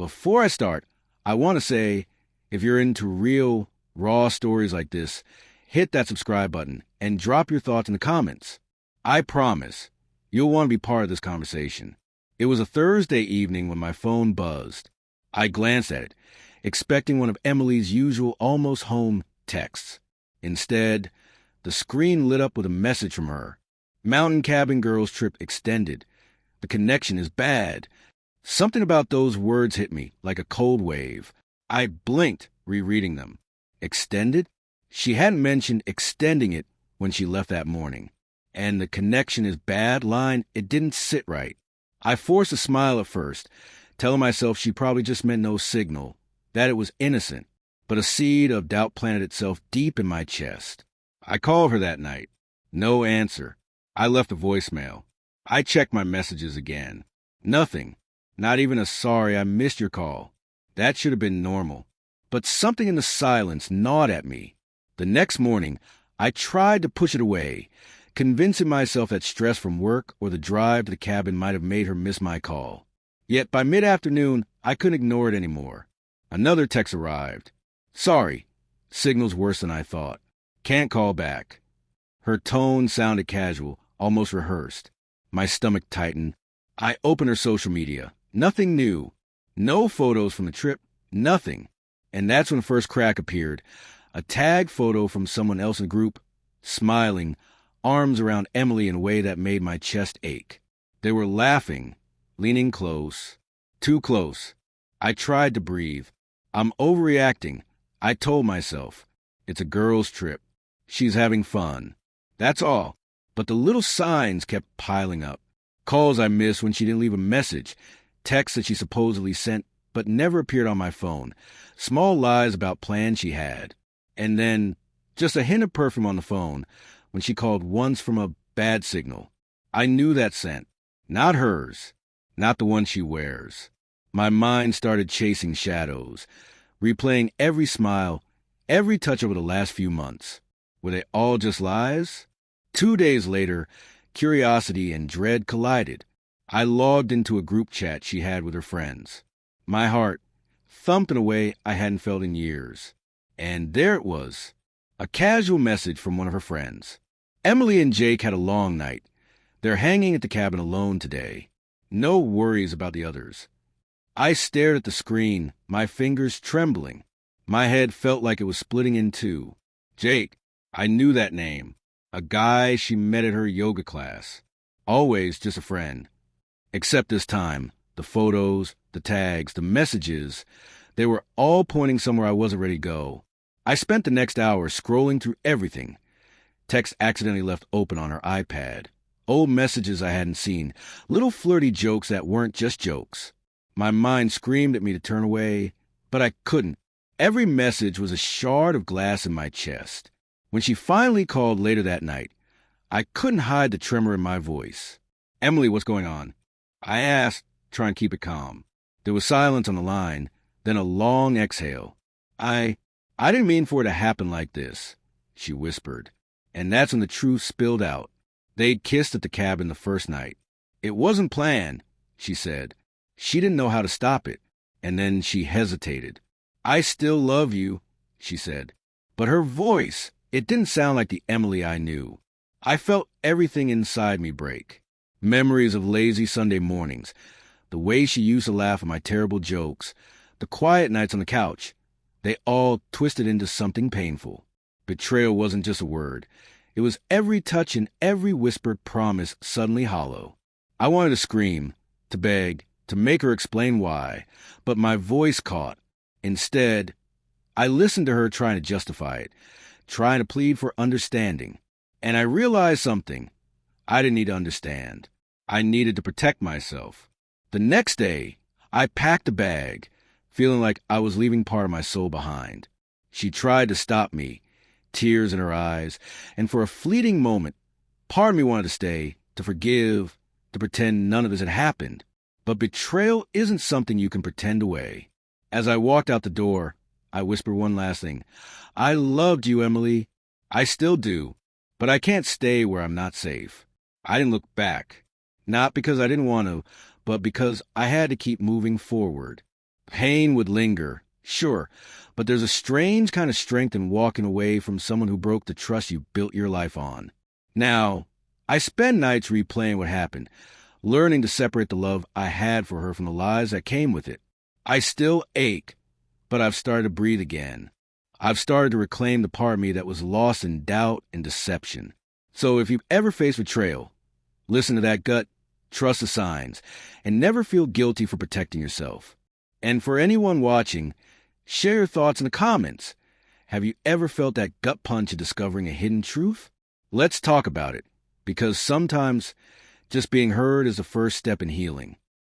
Before I start, I want to say, if you're into real, raw stories like this, hit that subscribe button and drop your thoughts in the comments. I promise, you'll want to be part of this conversation. It was a Thursday evening when my phone buzzed. I glanced at it, expecting one of Emily's usual almost home texts. Instead, the screen lit up with a message from her. Mountain cabin girls trip extended. The connection is bad. Something about those words hit me like a cold wave. I blinked, rereading them. Extended? She hadn't mentioned extending it when she left that morning. And the connection is bad line, it didn't sit right. I forced a smile at first, telling myself she probably just meant no signal, that it was innocent, but a seed of doubt planted itself deep in my chest. I called her that night. No answer. I left a voicemail. I checked my messages again. Nothing. Not even a sorry I missed your call. That should have been normal. But something in the silence gnawed at me. The next morning, I tried to push it away, convincing myself that stress from work or the drive to the cabin might have made her miss my call. Yet by mid-afternoon, I couldn't ignore it anymore. Another text arrived. Sorry. Signal's worse than I thought. Can't call back. Her tone sounded casual, almost rehearsed. My stomach tightened. I opened her social media. Nothing new. No photos from the trip. Nothing. And that's when the first crack appeared. A tag photo from someone else in the group, smiling, arms around Emily in a way that made my chest ache. They were laughing, leaning close. Too close. I tried to breathe. I'm overreacting. I told myself. It's a girl's trip. She's having fun. That's all. But the little signs kept piling up. Calls I missed when she didn't leave a message. Texts that she supposedly sent but never appeared on my phone. Small lies about plans she had. And then just a hint of perfume on the phone when she called once from a bad signal. I knew that scent. Not hers. Not the one she wears. My mind started chasing shadows, replaying every smile, every touch over the last few months. Were they all just lies? 2 days later, curiosity and dread collided. I logged into a group chat she had with her friends. My heart thumped in a way I hadn't felt in years. And there it was, a casual message from one of her friends. Emily and Jake had a long night. They're hanging at the cabin alone today. No worries about the others. I stared at the screen, my fingers trembling. My head felt like it was splitting in two. Jake, I knew that name. A guy she met at her yoga class. Always just a friend. Except this time, the photos, the tags, the messages, they were all pointing somewhere I wasn't ready to go. I spent the next hour scrolling through everything. Texts accidentally left open on her iPad. Old messages I hadn't seen. Little flirty jokes that weren't just jokes. My mind screamed at me to turn away, but I couldn't. Every message was a shard of glass in my chest. When she finally called later that night, I couldn't hide the tremor in my voice. Emily, what's going on? I asked, trying to keep it calm. There was silence on the line, then a long exhale. I didn't mean for it to happen like this, she whispered. And that's when the truth spilled out. They'd kissed at the cabin the first night. It wasn't planned, she said. She didn't know how to stop it. And then she hesitated. I still love you, she said. But her voice, it didn't sound like the Emily I knew. I felt everything inside me break. Memories of lazy Sunday mornings, the way she used to laugh at my terrible jokes, the quiet nights on the couch, they all twisted into something painful. Betrayal wasn't just a word. It was every touch and every whispered promise suddenly hollow. I wanted to scream, to beg, to make her explain why, but my voice caught. Instead, I listened to her trying to justify it, trying to plead for understanding. And I realized something. I didn't need to understand. I needed to protect myself. The next day, I packed a bag, feeling like I was leaving part of my soul behind. She tried to stop me, tears in her eyes, and for a fleeting moment, part of me wanted to stay, to forgive, to pretend none of this had happened. But betrayal isn't something you can pretend away. As I walked out the door, I whispered one last thing. I loved you, Emily. I still do. But I can't stay where I'm not safe. I didn't look back. Not because I didn't want to, but because I had to keep moving forward. Pain would linger, sure, but there's a strange kind of strength in walking away from someone who broke the trust you built your life on. Now, I spend nights replaying what happened, learning to separate the love I had for her from the lies that came with it. I still ache, but I've started to breathe again. I've started to reclaim the part of me that was lost in doubt and deception. So if you've ever faced betrayal, listen to that gut, trust the signs, and never feel guilty for protecting yourself. And for anyone watching, share your thoughts in the comments. Have you ever felt that gut punch of discovering a hidden truth? Let's talk about it, because sometimes just being heard is the first step in healing.